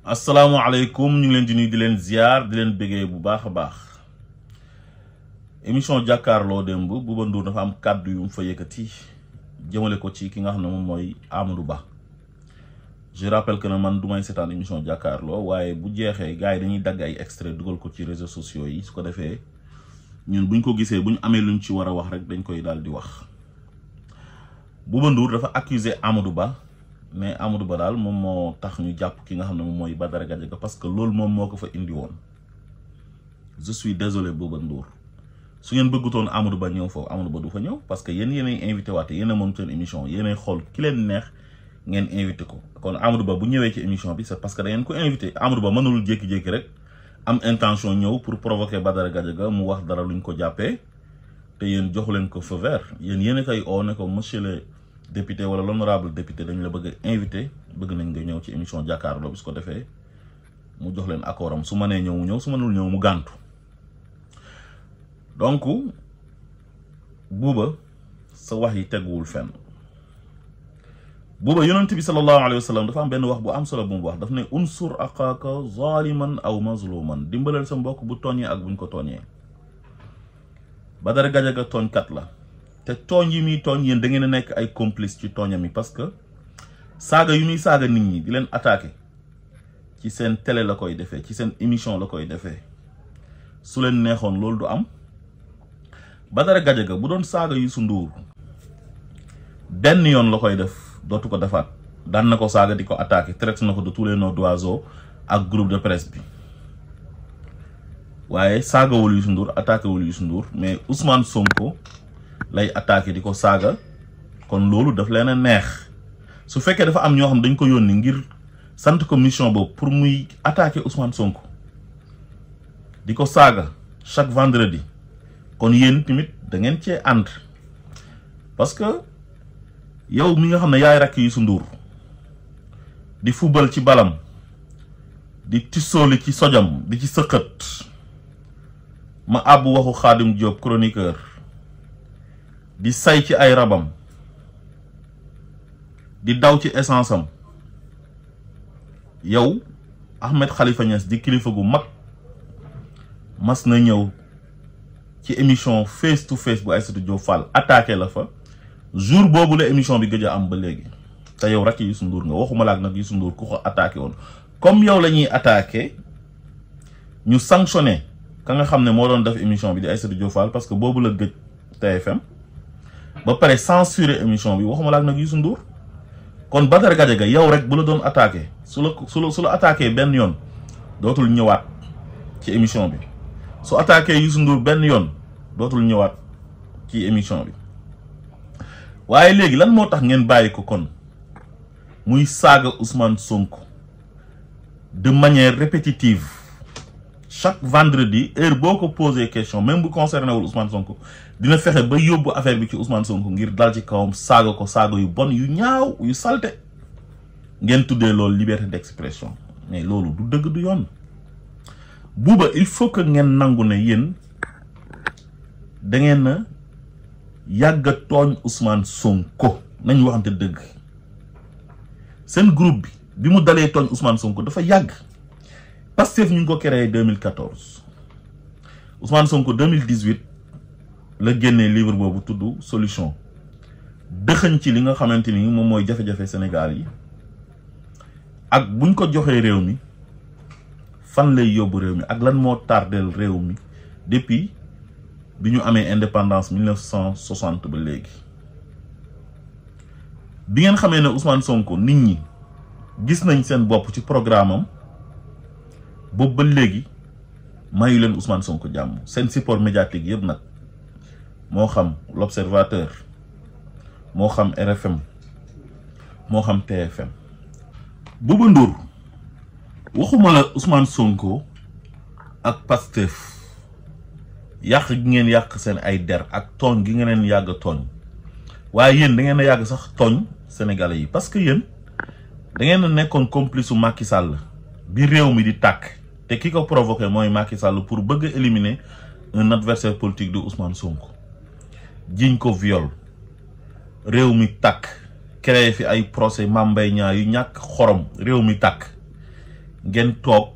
asalaamaaleykum ñu ngi leen di nuyu di leen ziar di leen bëggee bu baax a baax émission jàkkaarloo démb Bouba Ndour dafa am kàddu yu mu fa yëkkati jëmale ko ci ki nga xam ne moom mooy Amadou Ba. Je rappelle que ne man du may seetaan émission jàkkaarloo waaye bu jeexee gars yi dañuy dagg ay extrait dugal ko ci réseaux sociaux yi su ko defee ñun buñ ko gisee buñ amee luñ ci war a wax rek dañ koy daal di wax. Bouba Ndour dafa accuser Amadou Ba. mais Amadou Ba daal moom moo tax ñu jàpp ki nga xam ne moom mooy Badara Gadiaga parce que loolu moom moo ko fa indi woon je suis désolé Bouba Ndour su ngeen bëggutoon Amadou Ba ñëw foofu Amadou Ba du fa ñëw parce que yéenay invité waate yéen a moom seen émission yéenay xool ki leen neex ngeen invité ko kon Amadou Ba bu ñëwee ci émission bi c'est parce que da ngeen ko invité Amadou Ba mënul jékki-jékki rek am intention ñëw pour provoquer Badara Gadiaga mu wax dara luñ ko jàppee te yéen joxu leen ko feu vert yéen a koy oo ne ko monsieur le député wala l'honorable député dañ la bëgg invité bëgg nañ nga ñëw ci émission jàkkaarloo bi su ko defee mu jox leen accord am su ma nee ñëw mu ñëw su mënul ñëw mu gàntu donc Bouba sa wax yi teguwul fenn Bouba yonent bi sallallahu alayhi wa sallam dafa am benn wax bu am solo bu mu wax daf ne unsur aqaaka zaliman aw mazluman dimbalal sa mbokk bu tooñee ak buñ ko tooñee Badara Gadiaga tooñkat la te tooñ yi muy tooñ yéen da ngeen a nekk ay complice ci tooñam yi parce que saaga yu muy saaga nit ñi di leen attaqué ci seen télé la koy defee ci seen émission la koy defee su leen neexoon loolu du am Badara Gadiaga bu doon saaga Youssou Ndour benn yoon la koy def dootu ko defaat daan na ko saaga di ko attaqué traité na ko de tous les noms d'oiseaux ak groupe de presse bi waaye saagawul Youssou Ndour attaqué wul Youssou Ndour mais Ousmane Sonko lay attaqué di ko saaga kon loolu daf leen a neex su fekkee dafa am ñoo xam dañ ko yónni ngir sant ko mission boobu pour muy attaqué Ousmane Sonko di ko saaga chaque vendredi kon yéen tamit da ngeen cee ànd parce que yow mi nga xam ne yaay rakk Youssou Ndour di football ci balam di tissooli ci sojam di ci sëqët ma àbbu waxu Khadim Diop chroniqueur di say ci ay rabam di daw ci essence am yow Ahmed Khalifa Niass di kilifa gu mag mas na ñëw ci émission face to face bu Aïssatou Diop Fall attaqué la fa jour boobu la émission bi gëj a am ba léegi te yow rek Youssou Ndour nga waxuma laak nag Youssou Ndour ku ko attaqué woon comme yow la ñuy attaqué ñu sanctionné ka nga xam ne moo doon def émission bi di Aïssatou Diop Fall parce que boobu la gëj TFM ba pare censurer émission bi waxuma laak nag Youssou Ndour kon Badara Gadiaga yow rek bu la doon attaqué su la attaqué benn yoon dootul ñëwaat ci émission bi su attaqué Youssou Ndour benn yoon dootul ñëwaat ci émission bi waaye léegi lan moo tax ngeen bàyyi ko kon muy saaga Ousmane Sonko de manière répétitive chaque vendredi heure boo ko posé question même bu concerné wul Ousmane Sonko dina fexe ba yóbbu affaire bi ci Ousmane Sonko ngir dal ci kawam saaga ko saaga yu bon yu ñaaw yu salte ngeen tuddee loolu liberté d'expression mais loolu du dëgg du yoon Bouba il faut que ngeen nangu ne yéen da ngeen na yàgg a tooñ Ousmane Sonko nañ waxante dëgg seen groupe bi mu dalee tooñ Ousmane Sonko dafa yàgg Pastef ñu ngi ko créé 2014 Ousmane Sonko 2018 la génnee livre boobu tudd solution dëxëñ ci li nga xamante ni moom mooy jafe-jafe Sénégal yi ak buñ ko joxee réew mi fan lay yóbbu réew mi ak lan moo tardeel réew mi depuis bi ñu amee indépendance 1960 ba léegi bi ngeen xamee ne Ousmane Sonko nit ñi gis nañ seen bopp ci programme am boobu ba léegi mayu leen Ousmane Sonko jàmm seen support médiatique yëpp nag moo xam l'Observateur moo xam RFM moo xam TFM Bouba Ndour waxuma la Ousmane Sonko ak Pastef yàq gi ngeen yàq seen ay der ak tooñ gi nga leen yàgg tooñ waaye yéen da ngeen a yàgg sax tooñ sénégalais yi parce que yéen da ngeen a nekkoon complice su Macky Sall bi réew mi di tàkk te ki ko provoqué mooy Macky Sall pour bëgg a éliminer un adversaire politique de Ousmane Sonko jiñ ko viol réew mi tàkk créé fi ay procès Mame Mbaye Niang yu ñàkk xorom réew mi tàkk ngeen toog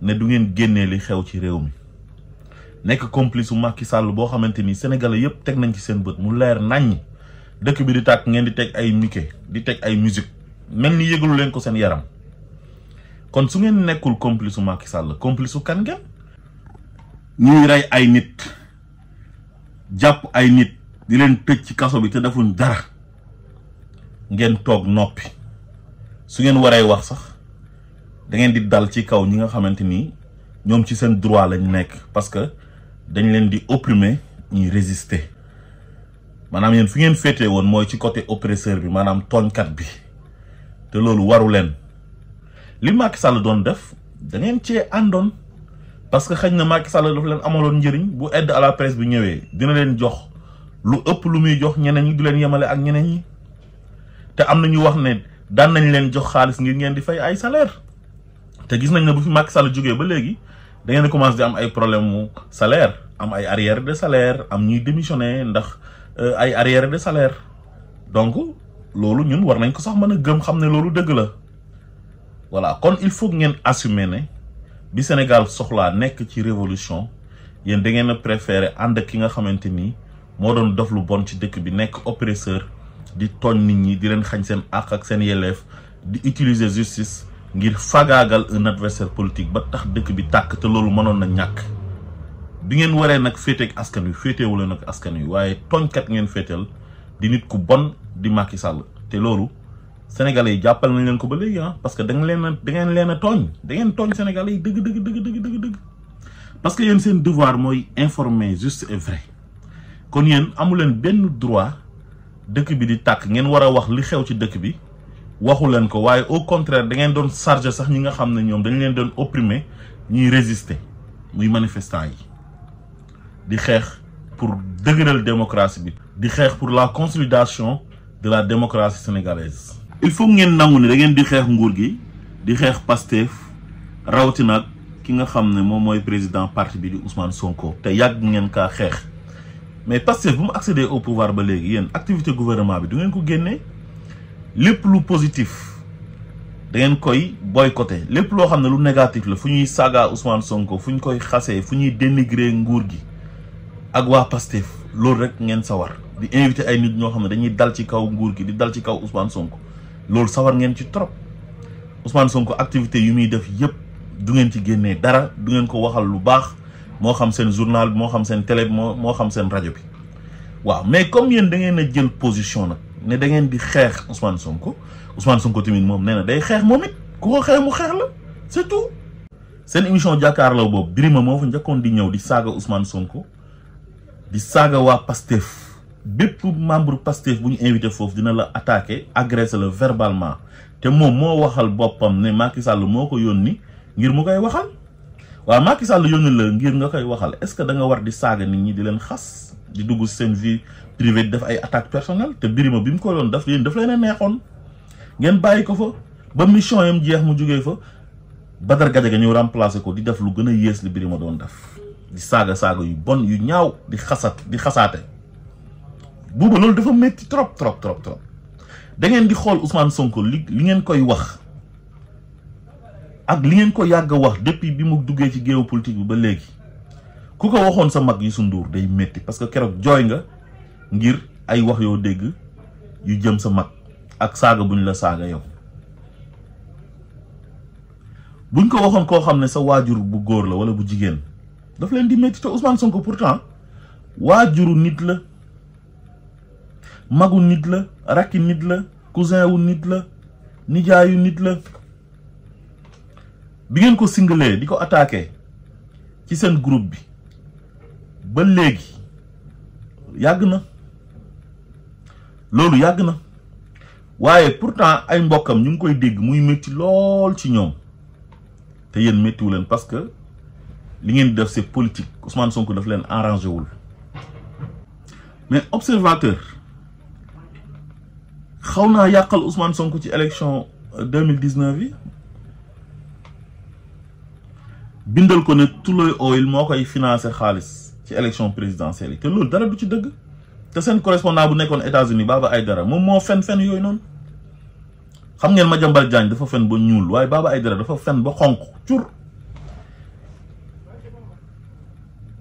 ne du ngeen génnee li xew ci réew mi nekk complice u Macky Sall boo xamante ni sénégalais yëpp teg nañ ci seen bët mu leer naññ dëkk bi di tàkk ngeen di teg ay mike di teg ay musique mel ni yëgalu leen ko seen yaram kon su ngeen nekkul complice u Macky Sall complice u kan ngeen ñuy rey ay nit jàpp ay nit di leen tëj ci kaso bi te defuñ dara ngeen toog noppi su ngeen waree wax sax da ngeen di dal ci kaw ñi nga xamante ni ñoom ci seen droit lañ nekk parce que dañ leen di opprimer ñuy résister maanaam yéen fi ngeen féetee woon mooy ci côté oppresseur bi maanaam tooñkat bi te loolu waru leen li Macky Sall doon def da ngeen cee àndoon parce que xëy na Macky Sall dafa leen amaloon njëriñ bu aide à la presse bi ñëwee dina leen jox lu ëpp lu muy jox ñeneen ñi du leen yemale ak ñeneen ñi te am na ñu wax ne daan nañ leen jox xaalis ngir ngeen di fay ay salaire te gis nañ ne bu fi Macky Sall jógee ba léegi da ngeen di commencé di am ay problème mu salaire am ay arriérés de salaire am ñuy démissionné ndax ay arriérés de salaire donc loolu ñun war nañ ko sax mën a gëm xam ne loolu dëgg la voilà kon il faut ngeen assumer ne bi Sénégal soxlaa nekk ci révolution yéen da ngeen a préféré ànd ak ki nga xamante ni moo doon def lu bon ci dëkk bi nekk oppresseur di tooñ nit ñi di leen xañ seen àq ak seen yelleef di utiliser justice ngir fagaagal un adversaire politique ba tax dëkk bi tàkk te loolu mënoon na ñàkk bi ngeen waree nag féeteeg askan wi féetewule nag askan wi waaye tooñkat ngeen féetal di nit ku bon di Macky Sall te loolu sénégalais yi jàppal nañ leen ko ba léegi parce que da ngeen leen a tooñ da ngeen tooñ sénégalais yi dëgg parce que yéen seen devoir mooy informer juste et vrai kon yéen amu leen benn droit dëkk bi di tàkk ngeen war a wax li xew ci dëkk bi waxu leen ko waaye au contraire da ngeen doon charger sax ñi nga xam ne ñoom dañ leen doon opprimer ñuy résister muy manifestant yi di xeex pour dëgëral démocratie bi di xeex pour la consolidation de la démocratie sénégalaise. il faut ngeen nangu ne da ngeen di xeex nguur gi di xeex Pastef rawatina ki nga xam ne moom mooy président parti bi di Ousmane Sonko te yàgg ngeen kaa xeex mais Pastef bu mu accéder au pouvoir ba léegi yéen activité gouvernement bi du ngeen ko génnee lépp lu positif da ngeen koy boycotter lépp loo xam ne lu négatif la fu ñuy saaga Ousmane Sonko fu ñu koy xasee fu ñuy dénigrer nguur gi ak waa Pastef loolu rek ngeen sawar di invité ay nit ñoo xam ne dañuy dal ci kaw nguur gi di dal ci kaw Ousmane Sonko loolu sawar ngeen ci trop Ousmane Sonko activité yu muy def yépp du ngeen ci génnee dara du ngeen ko waxal lu baax moo xam seen journal bi moo xam seen télé bi moo xam seen rajo bi waaw mais comme yéen da ngeen a jël position nag ne da ngeen di xeex Ousmane Sonko tamit moom nee na day xeex moom it ku ko xeex mu xeex la c'est tout. seen émission jàkkaarloo boobu Birima moo fa njëkkoon di ñëw di saaga Ousmane Sonko di saaga waa Pastef bépp membre Pastef bu ñu invité foofu dina la attaquer agresser la verbalement te moom moo waxal boppam ne Macky Sall moo ko yónni ngir mu koy waxal waaw Macky Sall yónni la ngir nga koy waxal est-ce que da nga war di saaga nit ñi di leen xas di dugg seen vie privée di def ay attaques personnelles te Birima bi mu ko doon daf leen a neexoon ngeen bàyyi ko fa ba mission yam jeex mu jógee fa Badara Gadiaga ñëw remplacer ko di def lu gën a yées li Birima doon def di saaga yu bon yu ñaaw di xasaate buuba loolu dafa métti trop da ngeen di xool Ousmane Sonko li ngeen koy wax ak li ngeen ko yàgg a wax depuis bi mu duggee ci géopolitique bi ba léegi ku ko waxoon sa mag Youssou Ndour day métti parce que keroog jooy nga ngir ay wax yoo dégg yu jëm sa mag ak saaga buñ la saaga yow buñ ko waxoon koo xam ne sa waajur bu góor la wala bu jigéen daf leen di métti te Ousmane Sonko pourtant waajuru nit la magu nit la rakki nit la cousin wu nit la nijaayu nit la bi ngeen ko singalee di ko attaqué ci seen groupe bi ba léegi yàgg na loolu yàgg na waaye pourtant ay mbokkam ñu ngi koy dégg muy métti lool ci ñoom te yéen méttiwu leen parce que li ngeen di def c'est politique Ousmane Sonko daf leen arrangé wul mais observateur xaw naa yàqal Ousmane Sonko ci élection 2019 yi bindal ko ne Tullow Oil moo koy financé xaalis ci élection présidentielle yi te loolu dara du ci dëgg te seen correspondant bu nekkoon États-Unis Baba Aïdara moom moo fen yooyu noonu xam ngeen Madiambal Diagne dafa fen ba ñuul waaye Baba Aïdara dafa fen ba xonq cur.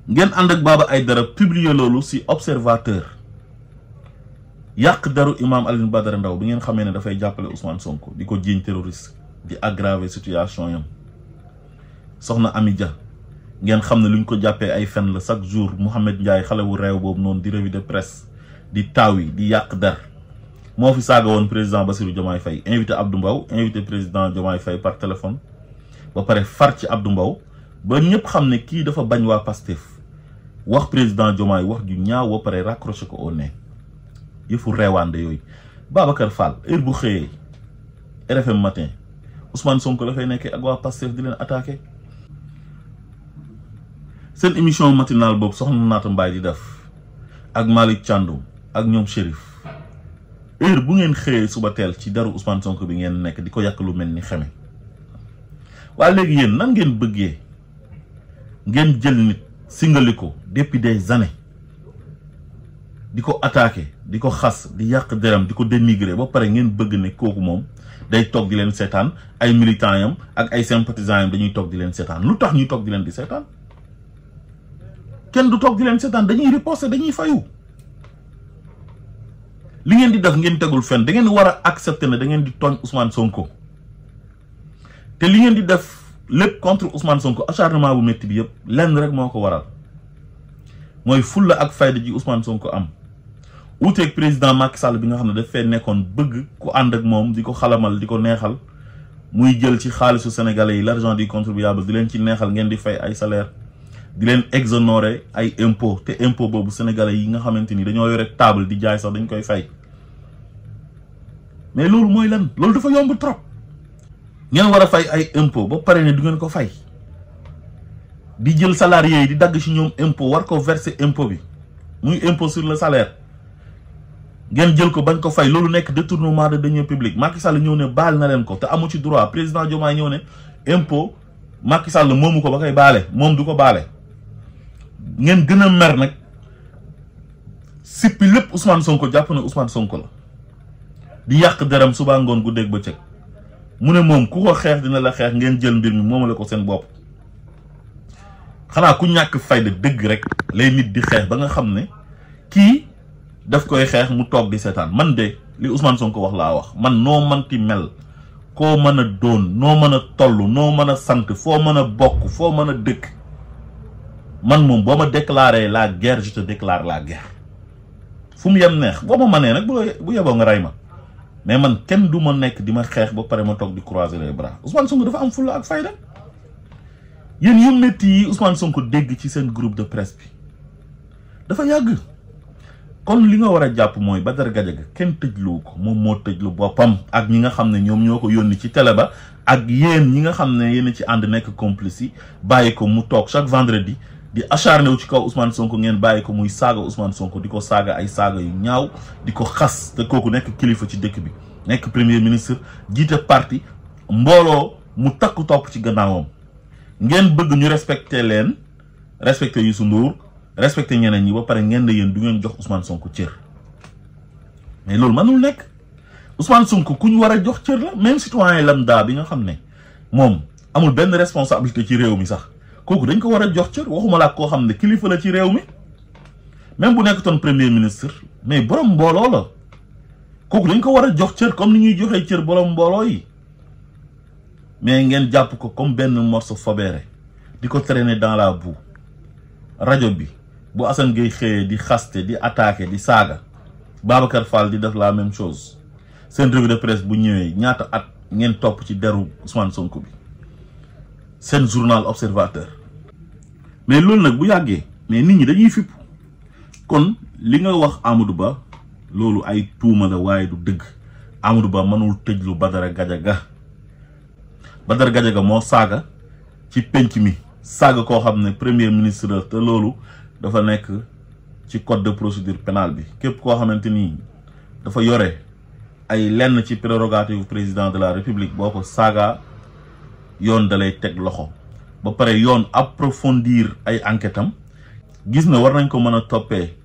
ngeen ànd ak Baba Aïdara publier loolu ci Observateur yàq daru imam Alioune Badara Ndao bi ngeen xamee ne dafay jàppale Ousmane Sonko di ko jiiñ terroriste di aggraver situation yam. soxna Ami Dia ngeen xam ne lu ñu ko jàppee ay fen la chaque jour Mouhamed Ndiaye xale wu réew boobu noonu di revue de presse di taaw yi di yàq dar moo fi saaga woon président Bassirou Diomaye Faye invité Abdou Mbow invité président Diomaye Faye par téléphone ba pare far ci Abdou Mbow ba ñëpp xam ne kii dafa bañ waa Pastef wax président Diomaye wax ju ñaaw ba pare raccroché ko au nez yëfu reewaande yooyu. Babacar Fall heure bu xëyee RFM matin Ousmane Sonko la fay nekkee ak waa Pastef di leen attaqué. seen émission matinale boobu soxna Naata Mbaye di def ak Malick Thiandoum ak ñoom Chérif heure bu ngeen xëyee suba teel ci daru Ousmane Sonko bi ngeen nekk di ko yàq lu mel ni xeme. waa léegi yéen nan ngeen bëggee ngeen jël nit singali ko depuis des années di ko attaqué di ko xas di yàq deram di ko dénigrer ba pare ngeen bëgg ne kooku moom day toog di leen seetaan ay militants yam ak ay sympathisants yam dañuy toog di leen seetaan lu tax ñuy toog di leen di seetaan. kenn du toog di leen seetaan dañuy riposter dañuy fayu. li ngeen di def ngeen tegul fenn da ngeen war a accepter ne da ngeen di tooñ Ousmane Sonko te li ngeen di def lépp contre Ousmane Sonko acharnement bu métti bi yëpp lenn rek moo ko waral mooy fulla ak fayda ji Ousmane Sonko am uuteeg président Macky Sall bi nga xam ne daf fee nekkoon bëgg ku ànd ak moom di ko xalamal di ko neexal muy jël ci xaalisu sénégalais yi l'argent du contribuable di leen ci neexal ngeen di fay ay salaire di leen exonérer ay impôt te impôt boobu sénégalais yi nga xamante ni dañoo yore table di jaay sax dañ koy fay mais loolu mooy lan loolu dafa yomb trop ngeen war a fay ay impôt ba pare ne du ngeen ko fay di jël salarié yi di dagg ci ñoom impôt war ko verser impôt bi muy impôt sur le salaire ngeen jël ko bañ ko fay loolu nekk détournement de deniers publics Macky Sall ñëw ne baal na leen ko te amu ci droit président Diomaye ñëw ne impôt Macky Sall moomu ko ba koy baale moom du ko baale ngeen gën a mer nag sippi lépp Ousmane Sonko jàpp na Ousmane Sonko la di yàq deram suba ngoon gu dégg bëccëg mu ne moom ku ko xeex dina la xeex ngeen jël mbir mi moomale ko seen bopp. xanaa ku ñàkk fayda dëgg rek lay nit di xeex ba nga xam ne kii daf koy xeex mu toog di seetaan man de li Ousmane Sonko wax laa wax man noo manti mel koo mën a doon noo mën a toll noo mën a sant foo mën a bokk foo mën a dëkk man moom boo ma déclaré la guerre je te déclare la guerre fu mu yem neex boo ma mënee nag bu yeboo nga rey ma mais man kenn du ma nekk di ma xeex ba pare ma toog di croiser les bras Ousmane Sonko dafa am fulla ak fayda. yéen yu métti yi Ousmane Sonko dégg ci seen groupe de presse bi dafa yàgg kon li nga war a jàpp mooy Badara Gadiaga kenn tëjlu ko moom moo tëjlu boppam ak ñi nga xam ne ñoom ñoo ko yónni ci télé ba ak yéen ñi nga xam ne yéen ci ànd nekk complice yi bàyyi ko mu toog chaque vendredi di acharné wu ci kaw Ousmane Sonko ngeen bàyyi ko muy saaga Ousmane Sonko di ko saaga ay saaga yu ñaaw di ko xas te kooku nekk kilifa ci dëkk bi nekk premier ministre jiite parti mbooloo mu takku topp ci gannaawam. ngeen bëgg ñu respecté leen respecté Youssou Ndour respecté ñeneen ñi ba pare ngeen ne yéen du ngeen jox Ousmane Sonko cër mais loolu mënul nekk Ousmane Sonko ku ñu war a jox cër la même citoyen lambda bi nga xam ne moom amul benn responsabilité ci réew mi sax kooku dañ ko war a jox cër waxuma la koo xam ne kilifa la ci réew mi même bu nekkutoon premier ministre mais borom mbooloo la kooku dañ ko war a jox cër comme ni ñuy joxee cër borom mbooloo yi. mais ngeen jàpp ko comme benn morceau fobéré di ko traîner dans la boue rajo bi bu Assane Gueye xëyee di xaste di attaqué di saaga Babacar Fall di def la même chose seen revue de presse bu ñëwee ñaata at ngeen topp ci deru Ousmane Sonko bi seen journal Observateur mais loolu nag bu yàggee mais nit ñi dañuy fipp kon li nga wax Amadou Ba loolu ay tuuma la waaye du dëgg Amadou Ba mënul tëjlu Badara Gadiaga Badara Gadiaga moo saaga ci penc mi saaga koo xam ne premier ministre te loolu dafa nekk ci code de procédure pénale bi képp koo xamante ni dafa yore ay lenn ci prérogative président de la république boo ko saaga yoon dalay teg loxo ba pare yoon approfondir ay enquête am gis na war nañ ko mën a toppee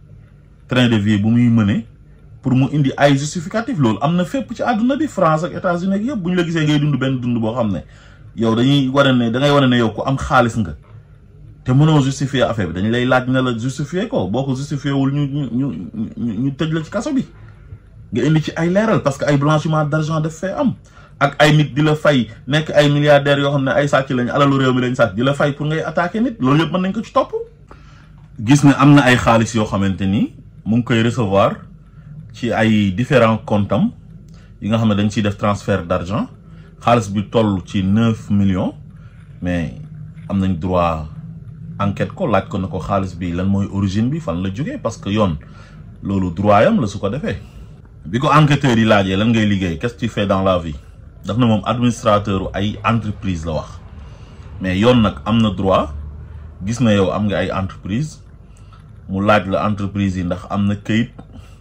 train de vie bu muy mëne pour mu indi ay justificatif loolu am na fépp ci àdduna bi France ak États-Unis ak yëpp bu ñu la gisee ngay dund benn dund boo xam ne yow dañuy wane ne da ngay wane ne yow ku am xaalis nga te mënoo justifier affaire bi dañu lay laaj ne la justifier ko boo ko justifier wul ñu tëj la ci kaso bi nga indi ci ay leeral parce que ay blanchiment d'argent daf fee am ak ay nit di la fay nekk ay milliardaires yoo xam ne ay sàcc lañ alalu réew mi lañ sàcc di la fay pour ngay attaquer nit loolu yëpp mën nañ ko ci topp. gis ne am na ay xaalis yoo xamante ni mu ngi koy recevoir ci ay différents comptes am yi nga xam ne dañ ciy def transfert d'argent xaalis bi toll ci 9 millions mais am nañ droit enquête ko laaj ko ne ko xaalis bi lan mooy origine bi fan la jógee parce que yoon loolu droit yam la su ko defee. bi ko enquêteurs yi laajee lan ngay liggéey qu'est-ce que tu fais dans la vie daf na moom administrateur ay entreprise la wax mais yoon nag am na droit gis na yow am nga ay entreprise mu laaj la entreprise yi ndax am na këyit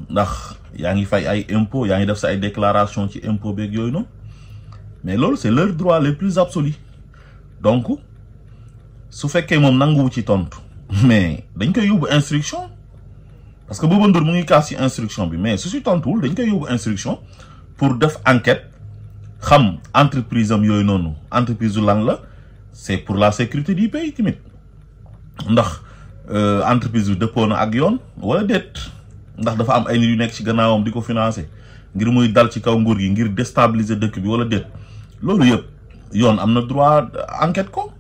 ndax yaa ngi fay ay impôt yaa ngi def sa ay déclaration ci impôt beeg yooyu noonu mais loolu c'est leur droit les plus absolus donc su fekkee moom nanguwu ci tontu mais dañ koy yóbbu instruction parce que Bouba Ndour mu ngi kaas ci instruction bi mais su si tontuwul dañ koy yóbbu instruction pour def enquête xam entreprise am yooyu noonu entreprise u lan la c'est pour la sécurité du pays tamit ndax entreprise bi dëppoo na ak yoon wala déet ndax dafa am ay nit yu nekk ci gannaawam di ko financer ngir muy dal ci kaw nguur gi ngir déstabiliser dëkk bi wala déet loolu yëpp yoon am na droit enquête ko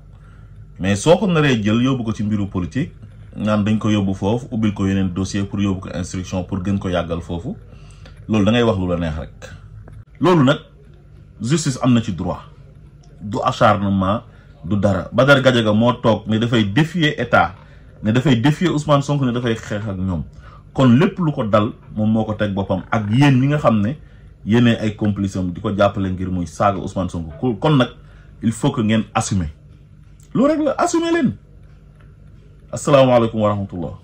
mais soo ko naree jël yóbbu ko ci mbiru politique naan dañ ko yóbbu foofu ubbil ko yeneen dossier pour yóbbu ko instruction pour gën ko yàggal foofu loolu da ngay wax lu la neex rek. loolu nag justice am na ci droit du acharnement du dara Badara Gadiaga moo toog ne dafay défier état ne dafay défier Ousmane Sonko ne dafay xeex ak ñoom kon lépp lu ko dal moom moo ko teg boppam ak yéen ñi nga xam ne yéenee ay complice am di ko jàppale ngir muy saaga Ousmane Sonko kon nag il faut que ngeen assumer loolu rek la assumer leen. asalaamaaleykum wa rahmatullah.